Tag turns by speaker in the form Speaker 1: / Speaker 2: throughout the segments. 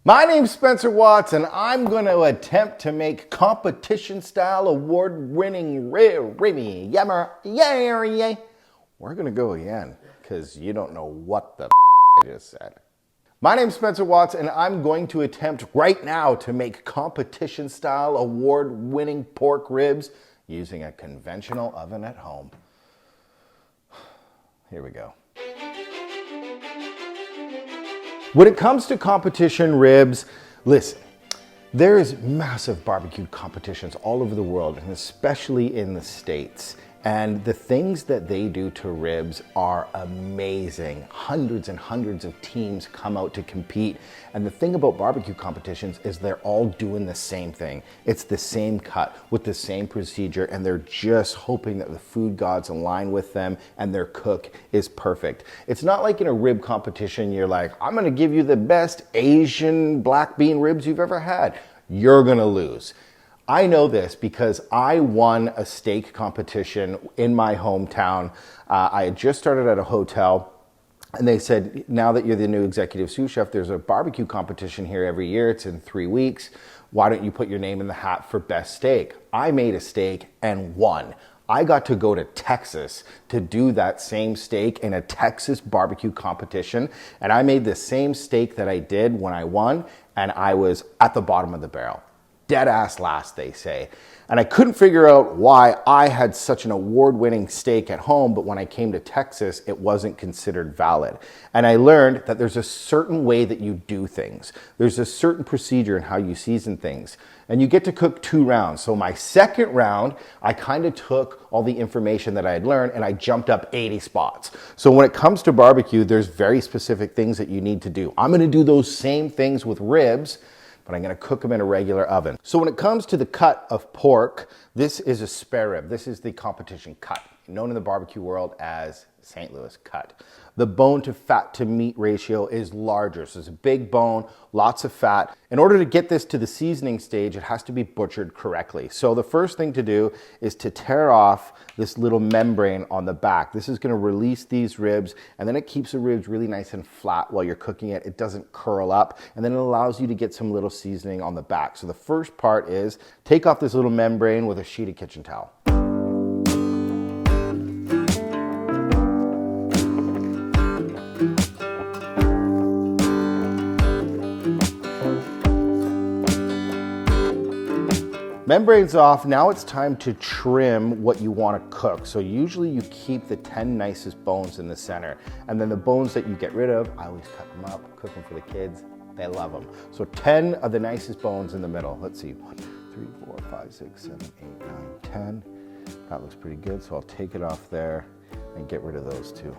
Speaker 1: My name's Spencer Watts, and I'm going to attempt to make competition-style, award-winning Remy Yammer. Yay! We're going to go again, because you don't know what the I just said. My name's Spencer Watts, and I'm going to attempt right now to make competition-style, award-winning pork ribs using a conventional oven at home. Here we go. When it comes to competition ribs, listen, there's massive barbecue competitions all over the world, and especially in the States. And the things that they do to ribs are amazing. Hundreds and hundreds of teams come out to compete. And the thing about barbecue competitions is they're all doing the same thing. It's the same cut with the same procedure, and they're just hoping that the food gods align with them and their cook is perfect. It's not like in a rib competition, you're like, I'm gonna give you the best Asian black bean ribs you've ever had. You're gonna lose. I know this because I won a steak competition in my hometown. I had just started at a hotel, and they said, now that you're the new executive sous chef, there's a barbecue competition here every year. It's in 3 weeks. Why don't you put your name in the hat for best steak? I made a steak and won. I got to go to Texas to do that same steak in a Texas barbecue competition, and I made the same steak that I did when I won, and I was at the bottom of the barrel. Dead ass last, they say. And I couldn't figure out why I had such an award-winning steak at home, but when I came to Texas, it wasn't considered valid. And I learned that there's a certain way that you do things. There's a certain procedure in how you season things. And you get to cook 2 rounds. So my second round, I kind of took all the information that I had learned and I jumped up 80 spots. So when it comes to barbecue, there's very specific things that you need to do. I'm gonna do those same things with ribs, but I'm gonna cook them in a regular oven. So when it comes to the cut of pork, this is a spare rib. This is the competition cut, known in the barbecue world as St. Louis cut. The bone to fat to meat ratio is larger, so it's a big bone, lots of fat. In order to get this to the seasoning stage, it has to be butchered correctly. So the first thing to do is to tear off this little membrane on the back. This is gonna release these ribs, and then it keeps the ribs really nice and flat while you're cooking it. It doesn't curl up, and then it allows you to get some little seasoning on the back. So the first part is take off this little membrane with a sheet of kitchen towel. Membrane's off, now it's time to trim what you want to cook. So usually you keep the 10 nicest bones in the center, and then the bones that you get rid of, I always cut them up, cook them for the kids, they love them. So 10 of the nicest bones in the middle. Let's see, 1, 2, 3, 4, 5, 6, 7, 8, 9, 10. That looks pretty good, so I'll take it off there and get rid of those 2.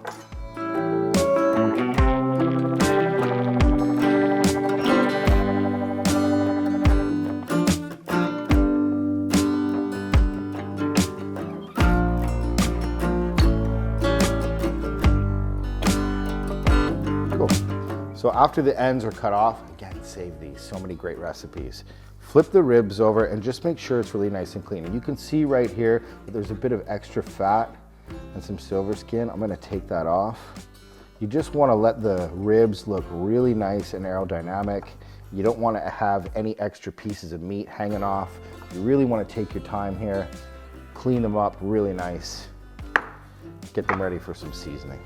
Speaker 1: So after the ends are cut off, again, save these, so many great recipes. Flip the ribs over and just make sure it's really nice and clean. And you can see right here that there's a bit of extra fat and some silver skin. I'm gonna take that off. You just wanna let the ribs look really nice and aerodynamic. You don't wanna have any extra pieces of meat hanging off. You really wanna take your time here, clean them up really nice, get them ready for some seasoning.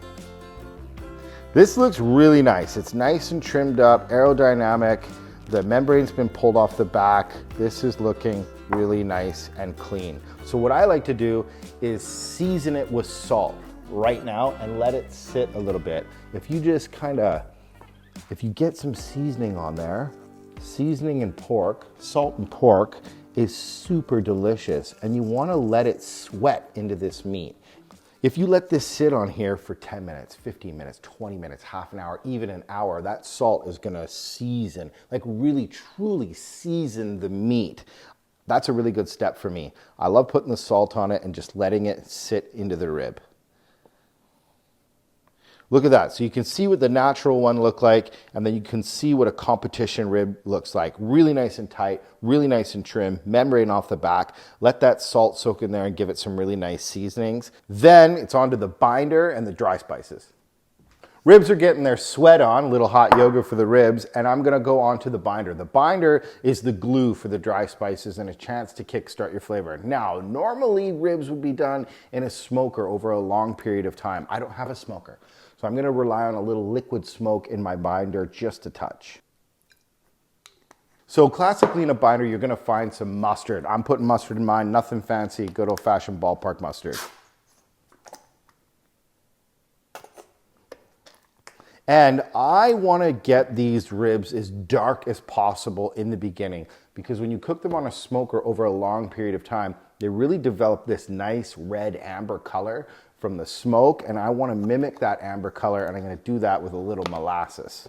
Speaker 1: This looks really nice. It's nice and trimmed up, aerodynamic. The membrane's been pulled off the back. This is looking really nice and clean. So what I like to do is season it with salt right now and let it sit a little bit. If you just if you get some seasoning on there, seasoning and pork, salt and pork is super delicious, and you wanna let it sweat into this meat. If you let this sit on here for 10 minutes, 15 minutes, 20 minutes, half an hour, even an hour, that salt is gonna season, like really truly season the meat. That's a really good step for me. I love putting the salt on it and just letting it sit into the rib. Look at that. So you can see what the natural one looked like, and then you can see what a competition rib looks like. Really nice and tight, really nice and trim, membrane off the back. Let that salt soak in there and give it some really nice seasonings. Then it's onto the binder and the dry spices. Ribs are getting their sweat on, a little hot yoga for the ribs, and I'm gonna go on to the binder. The binder is the glue for the dry spices and a chance to kickstart your flavor. Now, normally ribs would be done in a smoker over a long period of time. I don't have a smoker, so I'm gonna rely on a little liquid smoke in my binder just a touch. So classically in a binder, you're gonna find some mustard. I'm putting mustard in mine, nothing fancy, good old fashioned ballpark mustard. And I wanna get these ribs as dark as possible in the beginning, because when you cook them on a smoker over a long period of time, they really develop this nice red amber color from the smoke, and I wanna mimic that amber color, and I'm gonna do that with a little molasses.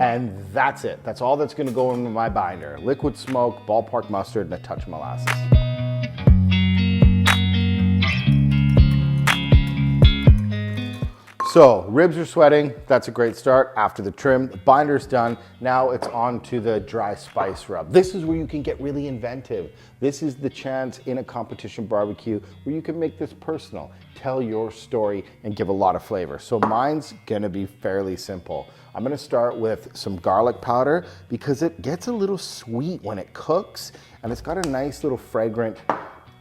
Speaker 1: And that's it. That's all that's gonna go into my binder. Liquid smoke, ballpark mustard, and a touch of molasses. So ribs are sweating, that's a great start. After the trim, the binder's done. Now it's on to the dry spice rub. This is where you can get really inventive. This is the chance in a competition barbecue where you can make this personal, tell your story, and give a lot of flavor. So mine's gonna be fairly simple. I'm gonna start with some garlic powder because it gets a little sweet when it cooks, and it's got a nice little fragrant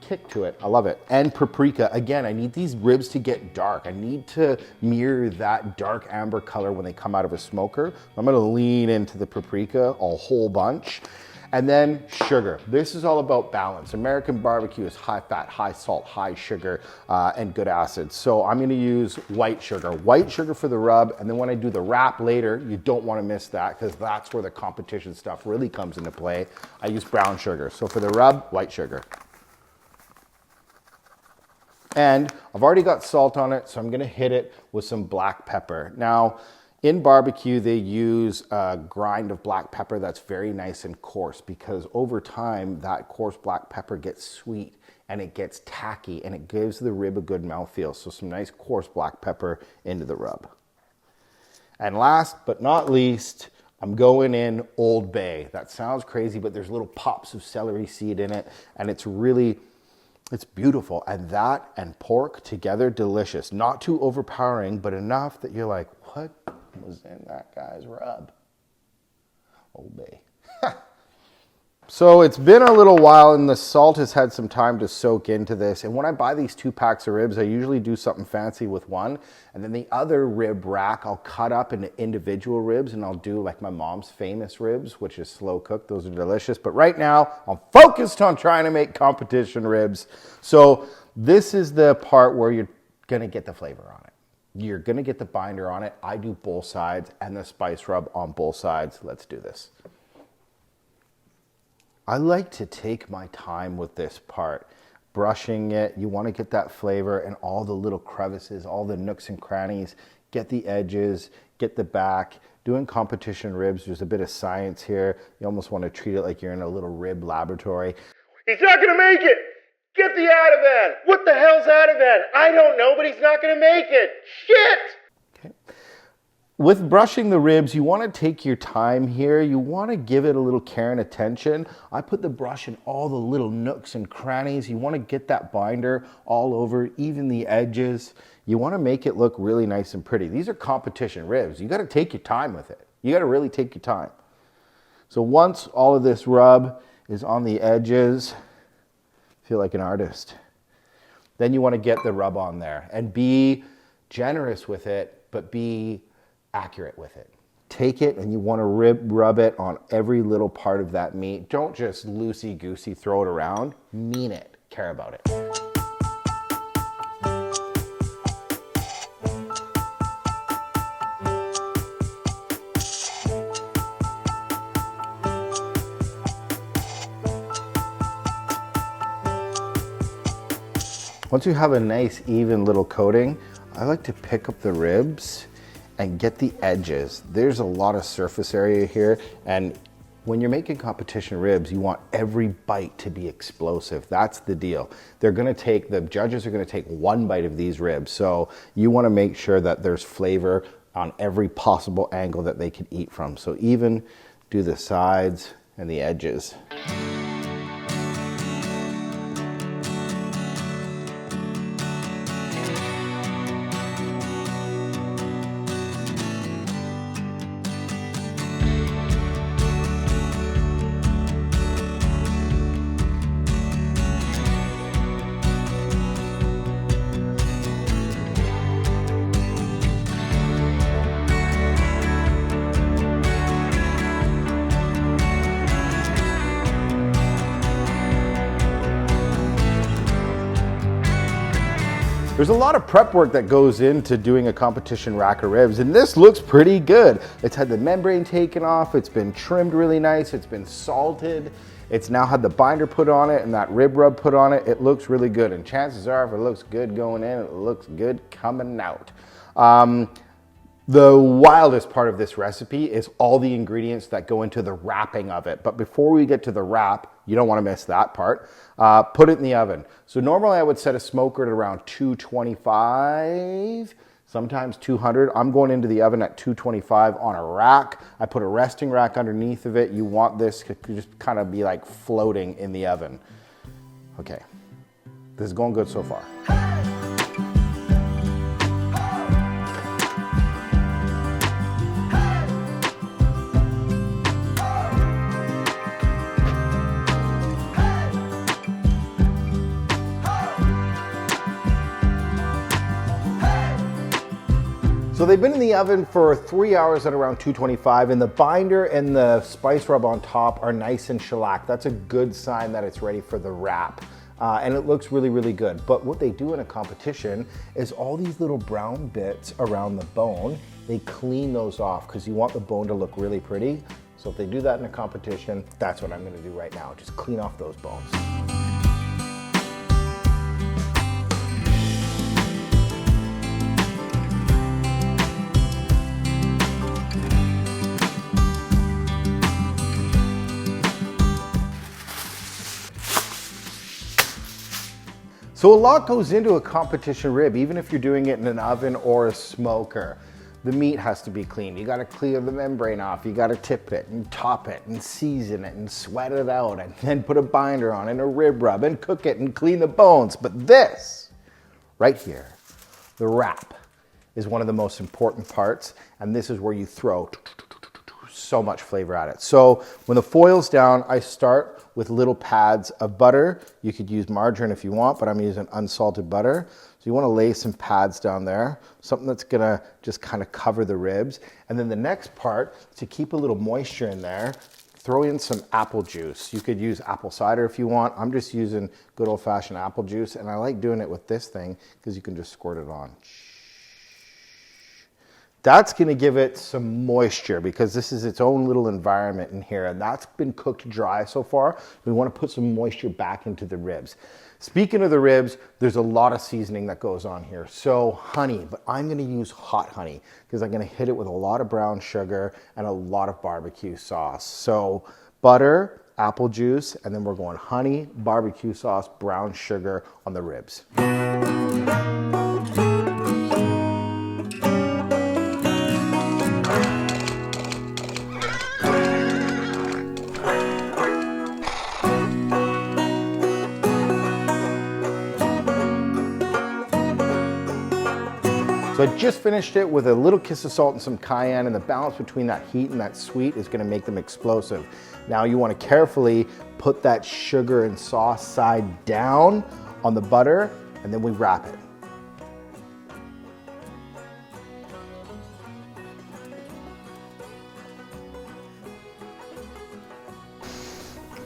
Speaker 1: kick to it. I love it. And paprika. Again, I need these ribs to get dark. I need to mirror that dark amber color when they come out of a smoker. I'm gonna lean into the paprika a whole bunch. And then sugar. This is all about balance. American barbecue is high fat, high salt, high sugar, and good acids. So I'm gonna use white sugar. White sugar for the rub, and then when I do the wrap later, you don't wanna miss that because that's where the competition stuff really comes into play. I use brown sugar. So for the rub, white sugar. And I've already got salt on it, so I'm gonna hit it with some black pepper. Now, in barbecue, they use a grind of black pepper that's very nice and coarse because over time, that coarse black pepper gets sweet and it gets tacky and it gives the rib a good mouthfeel. So some nice coarse black pepper into the rub. And last but not least, I'm going in Old Bay. That sounds crazy, but there's little pops of celery seed in it, and it's beautiful. And that and pork together, delicious. Not too overpowering, but enough that you're like, what was in that guy's rub? Old Bay. So it's been a little while and the salt has had some time to soak into this. And when I buy these 2 packs of ribs, I usually do something fancy with one. And then the other rib rack, I'll cut up into individual ribs and I'll do like my mom's famous ribs, which is slow cooked. Those are delicious. But right now I'm focused on trying to make competition ribs. So this is the part where you're gonna get the flavor on it. You're gonna get the binder on it. I do both sides and the spice rub on both sides. Let's do this. I like to take my time with this part, brushing it. You want to get that flavor and all the little crevices, all the nooks and crannies, get the edges, get the back. Doing competition ribs, there's a bit of science here. You almost want to treat it like you're in a little rib laboratory. He's not going to make it. Get the Ativan. What the hell's Ativan? I don't know, but he's not going to make it. Shit. Okay. With brushing the ribs, you want to take your time here. You want to give it a little care and attention. I put the brush in all the little nooks and crannies. You want to get that binder all over, even the edges. You want to make it look really nice and pretty. These are competition ribs. You got to take your time with it. You got to really take your time. So once all of this rub is on the edges, feel like an artist. Then you want to get the rub on there and be generous with it, but be accurate with it. Take it and you want to rub it on every little part of that meat. Don't just loosey-goosey throw it around. Mean it. Care about it. Once you have a nice even little coating, I like to pick up the ribs and get the edges. There's a lot of surface area here, and when you're making competition ribs, you want every bite to be explosive. That's the deal. The judges are gonna take one bite of these ribs, so you wanna make sure that there's flavor on every possible angle that they could eat from. So even do the sides and the edges. There's a lot of prep work that goes into doing a competition rack of ribs, and this looks pretty good. It's had the membrane taken off, it's been trimmed really nice, it's been salted, it's now had the binder put on it and that rib rub put on it. It looks really good, and chances are if it looks good going in, it looks good coming out. The wildest part of this recipe is all the ingredients that go into the wrapping of it. But before we get to the wrap, you don't want to miss that part. Put it in the oven. So normally I would set a smoker at around 225, sometimes 200. I'm going into the oven at 225 on a rack. I put a resting rack underneath of it. You want this to just kind of be like floating in the oven. Okay, this is going good so far. So they've been in the oven for 3 hours at around 225, and the binder and the spice rub on top are nice and shellac. That's a good sign that it's ready for the wrap. And it looks really, really good. But what they do in a competition is all these little brown bits around the bone, they clean those off because you want the bone to look really pretty. So if they do that in a competition, that's what I'm gonna do right now. Just clean off those bones. So a lot goes into a competition rib, even if you're doing it in an oven or a smoker. The meat has to be clean. You gotta clear the membrane off. You gotta tip it and top it and season it and sweat it out and then put a binder on and a rib rub and cook it and clean the bones. But this, right here, the wrap, is one of the most important parts, and this is where you throw so much flavor at it. So when the foil's down, I start with little pads of butter. You could use margarine if you want, but I'm using unsalted butter. So you want to lay some pads down there, something that's gonna just kind of cover the ribs. And then the next part, to keep a little moisture in there, throw in some apple juice. You could use apple cider if you want. I'm just using good old-fashioned apple juice, and I like doing it with this thing because you can just squirt it on. That's gonna give it some moisture because this is its own little environment in here, and that's been cooked dry so far. We wanna put some moisture back into the ribs. Speaking of the ribs, there's a lot of seasoning that goes on here. So honey, but I'm gonna use hot honey because I'm gonna hit it with a lot of brown sugar and a lot of barbecue sauce. So butter, apple juice, and then we're going honey, barbecue sauce, brown sugar on the ribs. So I just finished it with a little kiss of salt and some cayenne, and the balance between that heat and that sweet is gonna make them explosive. Now you wanna carefully put that sugar and sauce side down on the butter, and then we wrap it.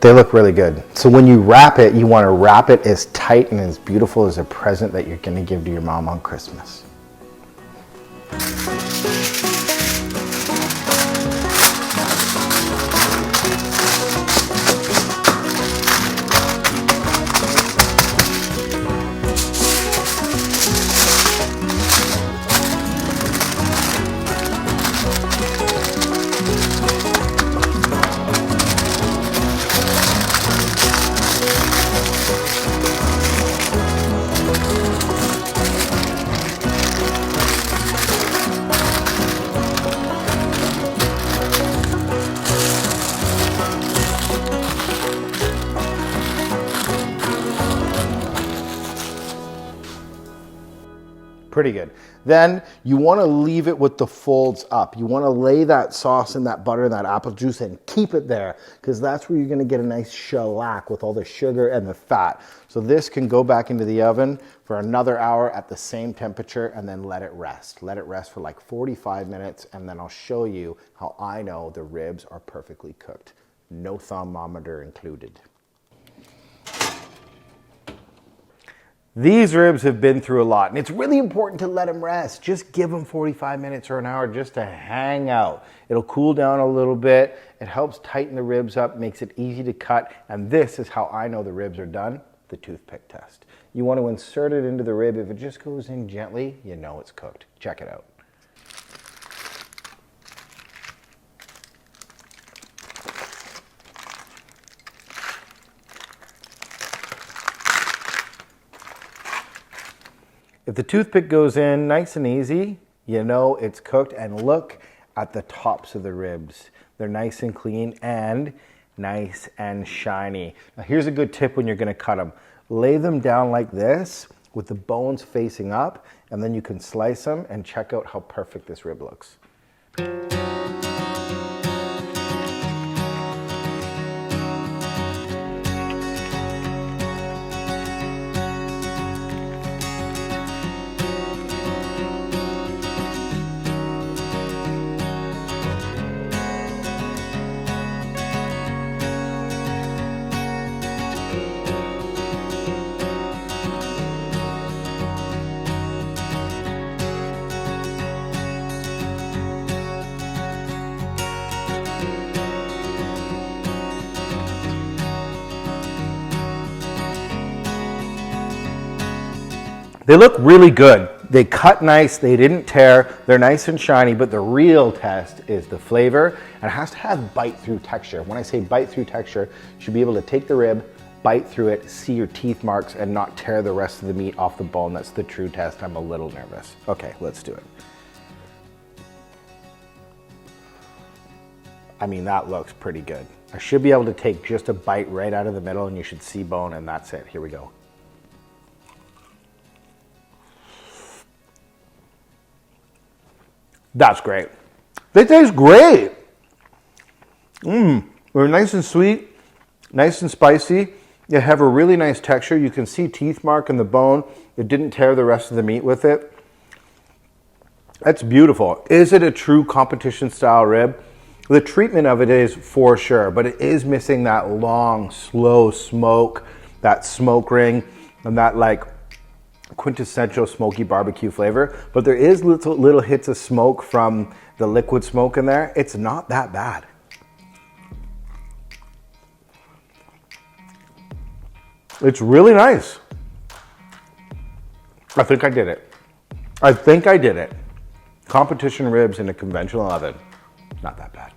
Speaker 1: They look really good. So when you wrap it, you wanna wrap it as tight and as beautiful as a present that you're gonna give to your mom on Christmas. Pretty good. Then you want to leave it with the folds up. You want to lay that sauce and that butter and that apple juice and keep it there because that's where you're going to get a nice shellac with all the sugar and the fat. So this can go back into the oven for another hour at the same temperature and then let it rest. Let it rest for like 45 minutes, and then I'll show you how I know the ribs are perfectly cooked. No thermometer included. These ribs have been through a lot, and it's really important to let them rest. Just give them 45 minutes or an hour just to hang out. It'll cool down a little bit. It helps tighten the ribs up, makes it easy to cut, and this is how I know the ribs are done, the toothpick test. You want to insert it into the rib. If it just goes in gently, you know it's cooked. Check it out. If the toothpick goes in nice and easy, you know it's cooked. And look at the tops of the ribs. They're nice and clean and nice and shiny. Now here's a good tip when you're gonna cut them. Lay them down like this with the bones facing up, and then you can slice them and check out how perfect this rib looks. They look really good. They cut nice, they didn't tear, they're nice and shiny, but the real test is the flavor, and it has to have bite-through texture. When I say bite-through texture, you should be able to take the rib, bite through it, see your teeth marks, and not tear the rest of the meat off the bone. That's the true test. I'm a little nervous. Okay, let's do it. I mean, that looks pretty good. I should be able to take just a bite right out of the middle, and you should see bone, and that's it. Here we go. That's great. They taste great. They're nice and sweet, nice and spicy. They have a really nice texture. You can see teeth mark in the bone. It didn't tear the rest of the meat with it. That's beautiful. Is it a true competition style rib? The treatment of it is for sure, but it is missing that long, slow smoke, that smoke ring, and that like quintessential smoky barbecue flavor. But there is little hits of smoke from the liquid smoke in there. It's not that bad. It's really nice. I think I did it. I think I did it. Competition ribs in a conventional oven. Not that bad.